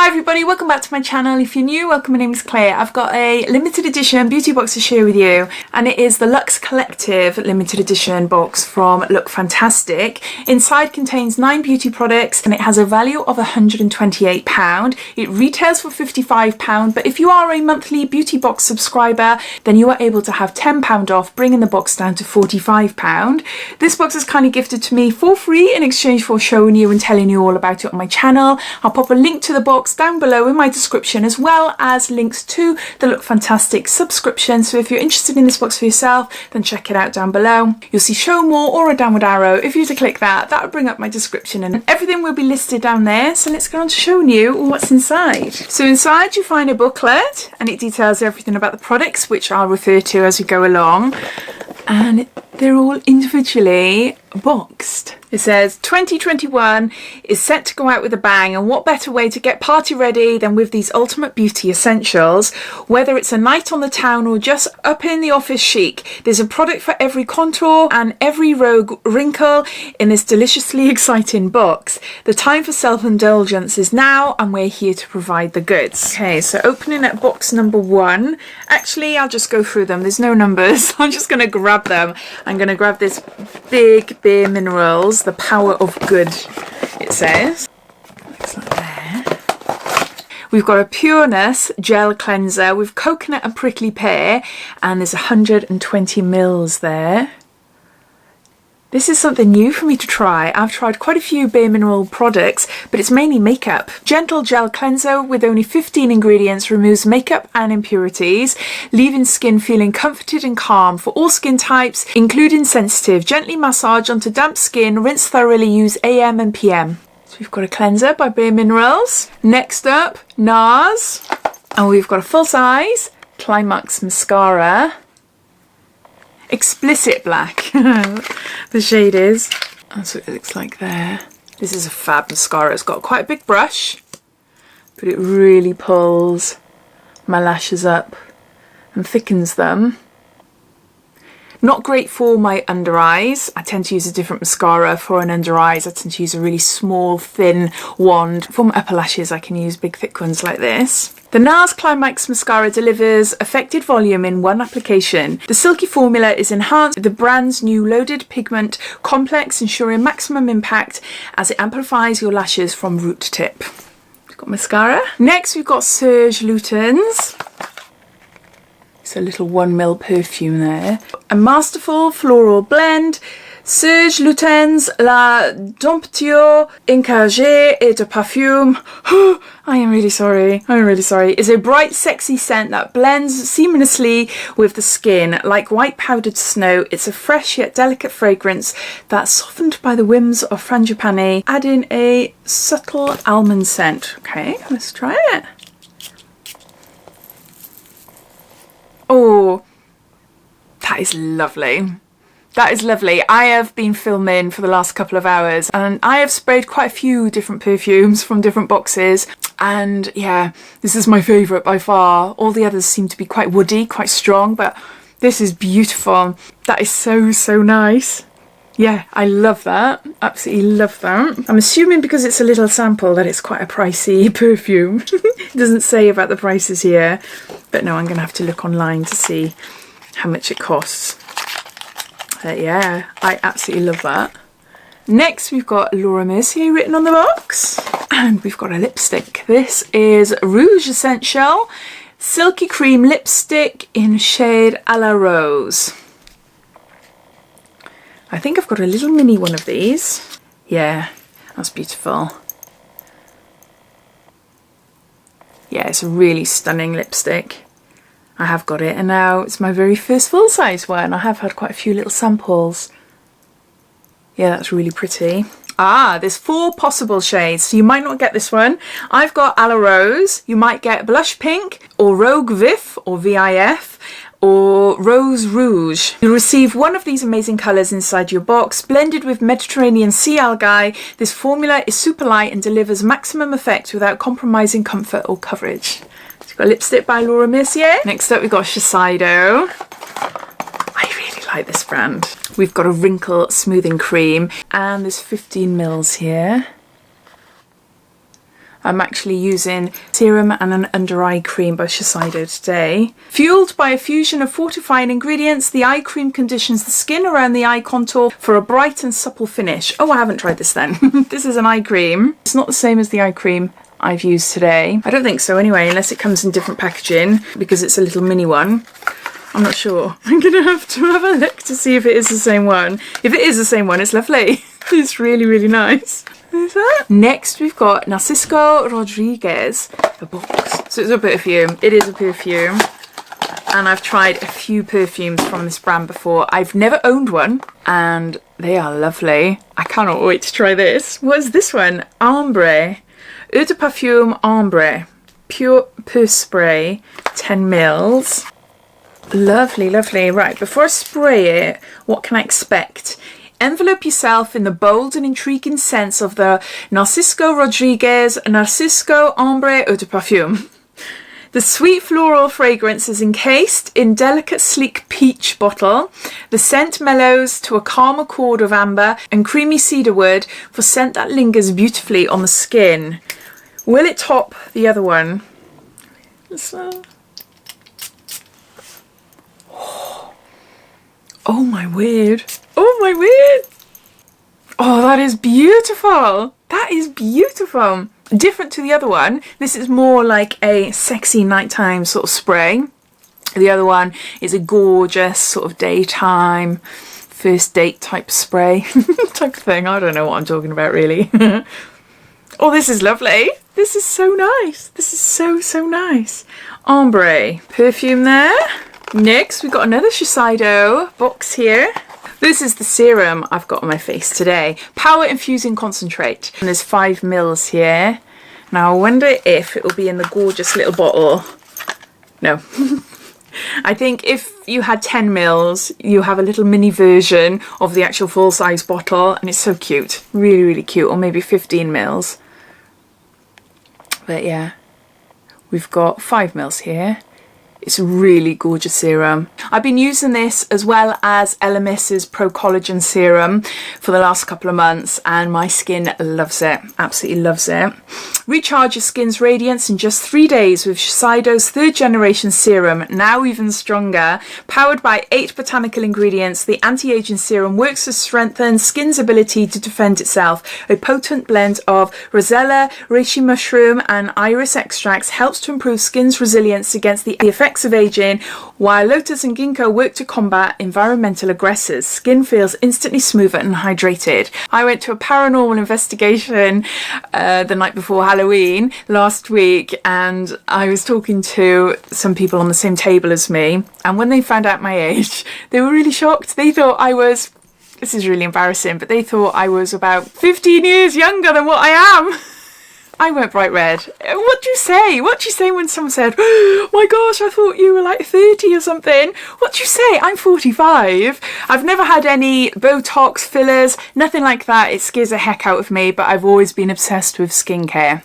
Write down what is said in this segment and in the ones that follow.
Hi everybody, welcome back to my channel. If you're new, welcome, my name is Claire. I've got a limited edition beauty box to share with you, and it is the Luxe Collective limited edition box from Lookfantastic. Inside contains 9 beauty products and it has a value of £128. It retails for £55, but if you are a monthly beauty box subscriber, then you are able to have £10 off, bringing the box down to £45. This box is kindly gifted to me for free in exchange for showing you and telling you all about it on my channel. I'll pop a link to the box down below in my description, as well as links to the Lookfantastic subscription. So if you're interested in this box for yourself, then check it out down below. You'll see show more or a downward arrow. If you were to click that, that will bring up my description and everything will be listed down there. So let's go on to showing you what's inside. So inside you find a booklet and it details everything about the products, which I'll refer to as we go along, and they're all individually boxed. It says 2021 is set to go out with a bang, and what better way to get party ready than with these ultimate beauty essentials. Whether it's a night on the town or just up in the office chic, there's a product for every contour and every rogue wrinkle in this deliciously exciting box. The time for self-indulgence is now, and we're here to provide the goods. Okay, so opening at box number 1. Actually, I'll just go through them. There's no numbers. I'm just going to grab them. I'm going to grab this big bareMinerals, the power of good, it says. Looks like that. We've got a Pureness gel cleanser with coconut and prickly pear, and there's 120 mils there. This is something new for me to try. I've tried quite a few bareMineral products, but it's mainly makeup. Gentle gel cleanser with only 15 ingredients removes makeup and impurities, leaving skin feeling comforted and calm for all skin types, including sensitive. Gently massage onto damp skin, rinse thoroughly, use AM and PM. So we've got a cleanser by bareMinerals. Next up, NARS. And we've got a full size Climax Mascara. Explicit black. The shade is. That's what it looks like there. This is a fab mascara. It's got quite a big brush, but it really pulls my lashes up and thickens them. Not great for my under eyes. I tend to use a different mascara for an under eyes. I tend to use a really small, thin wand. For my upper lashes, I can use big, thick ones like this. The NARS Climax Mascara delivers affected volume in one application. The silky formula is enhanced with the brand's new loaded pigment complex, ensuring maximum impact as it amplifies your lashes from root to tip. We've got mascara. Next, we've got Serge Lutens. It's a little 1 ml perfume there. A masterful floral blend. Serge Lutens, la Dompteuse, Encagee et de parfum. I am really sorry. I'm really sorry. Is a bright, sexy scent that blends seamlessly with the skin like white powdered snow. It's a fresh yet delicate fragrance that's softened by the whims of frangipane, adding a subtle almond scent. Okay, let's try it. Oh, that is lovely. That is lovely. I have been filming for the last couple of hours and I have sprayed quite a few different perfumes from different boxes, and yeah, this is my favourite by far. All the others seem to be quite woody, quite strong, but this is beautiful. That is so, so nice. Yeah, I love that. Absolutely love that. I'm assuming because it's a little sample that it's quite a pricey perfume. It doesn't say about the prices here, but no, I'm going to have to look online to see how much it costs. Yeah, I absolutely love that. Next, we've got Laura Mercier written on the box, and we've got a lipstick. This is Rouge Essential Silky Cream Lipstick in shade A La Rose. I think I've got a little mini one of these. Yeah, that's beautiful. Yeah, it's a really stunning lipstick. I have got it, and now it's my very first full-size one. I have had quite a few little samples. Yeah, that's really pretty. Ah, there's 4 possible shades, so you might not get this one. I've got A La Rose. You might get Blush Pink, or Rogue Vif, or VIF, or Rose Rouge. You'll receive one of these amazing colours inside your box. Blended with Mediterranean sea algae, this formula is super light and delivers maximum effect without compromising comfort or coverage. So we've got lipstick by Laura Mercier. Next up, we've got Shiseido. I really like this brand. We've got a Wrinkle smoothing cream, and there's 15 mils here. I'm actually using serum and an under eye cream by Shiseido today. Fueled by a fusion of fortifying ingredients, the eye cream conditions the skin around the eye contour for a bright and supple finish. Oh, I haven't tried this then. This is an eye cream. It's not the same as the eye cream I've used today. I don't think so anyway, unless it comes in different packaging because it's a little mini one. I'm not sure. I'm gonna have to have a look to see if it is the same one. If it is the same one, it's lovely. It's really, really nice. Is that? Next, we've got Narciso Rodriguez, a box. So it's a perfume. It is a perfume. And I've tried a few perfumes from this brand before. I've never owned one, and they are lovely. I cannot wait to try this. What is this one? Ambre. Eau de Parfum Ambre. Pure Per Spray, 10 mils. Lovely, lovely. Right, before I spray it, what can I expect? Envelope yourself in the bold and intriguing scents of the Narciso Rodriguez Narciso Ambre Eau de Parfum. The sweet floral fragrance is encased in delicate sleek peach bottle. The scent mellows to a calm accord of amber and creamy cedarwood for scent that lingers beautifully on the skin. Will it top the other one? Oh my word. Oh my word. Oh, that is beautiful. That is beautiful. Different to the other one. This is more like a sexy nighttime sort of spray. The other one is a gorgeous sort of daytime, first date type spray type thing. I don't know what I'm talking about really. Oh, this is lovely. This is so nice. This is so, so nice. Ombre perfume there. Next, we've got another Shiseido box here. This is the serum I've got on my face today. Power Infusing Concentrate. And there's 5 mils here. Now, I wonder if it will be in the gorgeous little bottle. No. I think if you had 10 mils, you have a little mini version of the actual full-size bottle. And it's so cute. Really, really cute. Or maybe 15 mils. But yeah, we've got 5 mils here. It's a really gorgeous serum. I've been using this as well as Elemis's Pro Collagen Serum for the last couple of months, and my skin loves it, absolutely loves it. Recharge your skin's radiance in just 3 days with Shiseido's 3rd generation serum, now even stronger. Powered by 8 botanical ingredients, the anti-aging serum works to strengthen skin's ability to defend itself. A potent blend of rosella, reishi mushroom and iris extracts helps to improve skin's resilience against the effects of aging, while lotus and ginkgo work to combat environmental aggressors. Skin feels instantly smoother and hydrated. I went to a paranormal investigation the night before Halloween last week, and I was talking to some people on the same table as me, and when they found out my age, they were really shocked. They thought I was, this is really embarrassing, but they thought I was about 15 years younger than what I am. I went bright red. What do you say? What do you say when someone said, oh my gosh, I thought you were like 30 or something? What do you say? I'm 45. I've never had any Botox, fillers, nothing like that. It scares the heck out of me, but I've always been obsessed with skincare.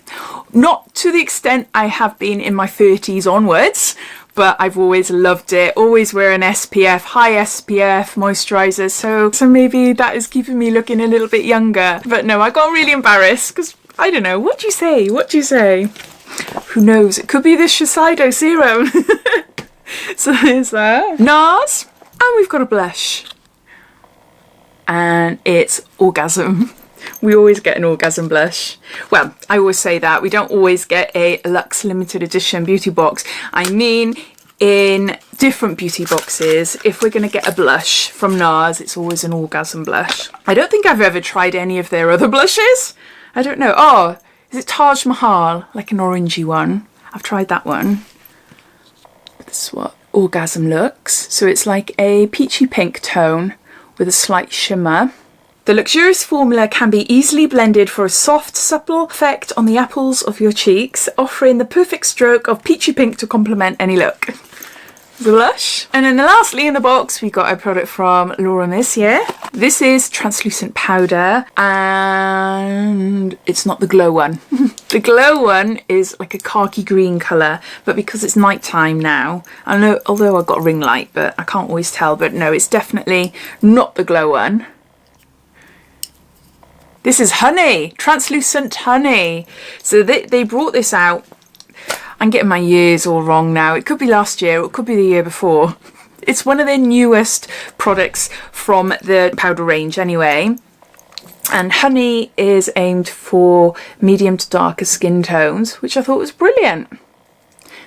Not to the extent I have been in my 30s onwards, but I've always loved it. Always wear an SPF, high SPF moisturiser, so maybe that is keeping me looking a little bit younger. But no, I got really embarrassed because I don't know. What do you say? What do you say? Who knows? It could be this Shiseido serum. So there's that. NARS. And we've got a blush. And it's Orgasm. We always get an Orgasm blush. Well, I always say that. We don't always get a Luxe limited edition beauty box. I mean, in different beauty boxes, if we're going to get a blush from NARS, it's always an Orgasm blush. I don't think I've ever tried any of their other blushes. I don't know. Oh, is it Taj Mahal? Like an orangey one. I've tried that one. This is what Orgasm looks. So it's like a peachy pink tone with a slight shimmer. The luxurious formula can be easily blended for a soft, supple effect on the apples of your cheeks, offering the perfect stroke of peachy pink to complement any look. The blush. And then lastly in the box, we got a product from Laura Mercier. This is translucent powder, and it's not the glow one. The glow one is like a khaki green colour, but because it's nighttime now, I know, although I've got a ring light, but I can't always tell, but no, it's definitely not the glow one. This is honey, translucent honey. So they brought this out. I'm getting my years all wrong now. It could be last year, it could be the year before. It's one of their newest products from the powder range anyway. And honey is aimed for medium to darker skin tones, which I thought was brilliant.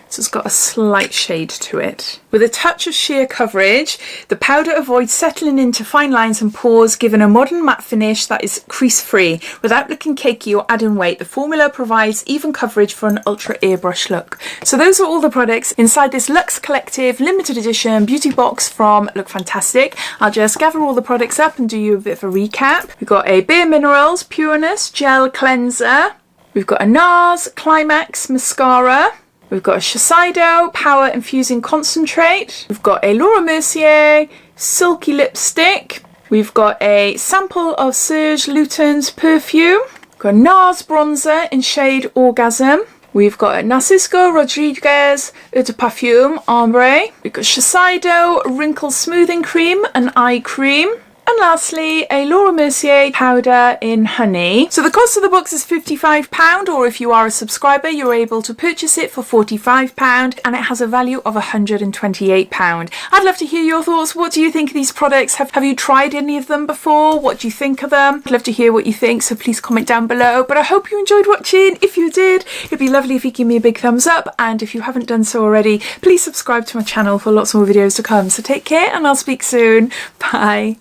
So it's got a slight shade to it. With a touch of sheer coverage, the powder avoids settling into fine lines and pores, giving a modern matte finish that is crease-free. Without looking cakey or adding weight, the formula provides even coverage for an ultra airbrush look. So those are all the products inside this Luxe Collective limited edition beauty box from Lookfantastic. I'll just gather all the products up and do you a bit of a recap. We've got a bareMinerals Pureness Gel Cleanser. We've got a NARS Climax Mascara. We've got a Shiseido Power Infusing Concentrate. We've got a Laura Mercier Silky Lipstick. We've got a sample of Serge Lutens perfume. We've got a NARS Bronzer in shade Orgasm. We've got a Narciso Rodriguez Eau de Parfum Ombre. We've got Shiseido Wrinkle Smoothing Cream and Eye Cream. And lastly, a Laura Mercier powder in honey. So the cost of the box is £55, or if you are a subscriber, you're able to purchase it for £45, and it has a value of £128. I'd love to hear your thoughts. What do you think of these products? Have you tried any of them before? What do you think of them? I'd love to hear what you think, so please comment down below. But I hope you enjoyed watching. If you did, it'd be lovely if you give me a big thumbs up, and if you haven't done so already, please subscribe to my channel for lots more videos to come. So take care, and I'll speak soon. Bye.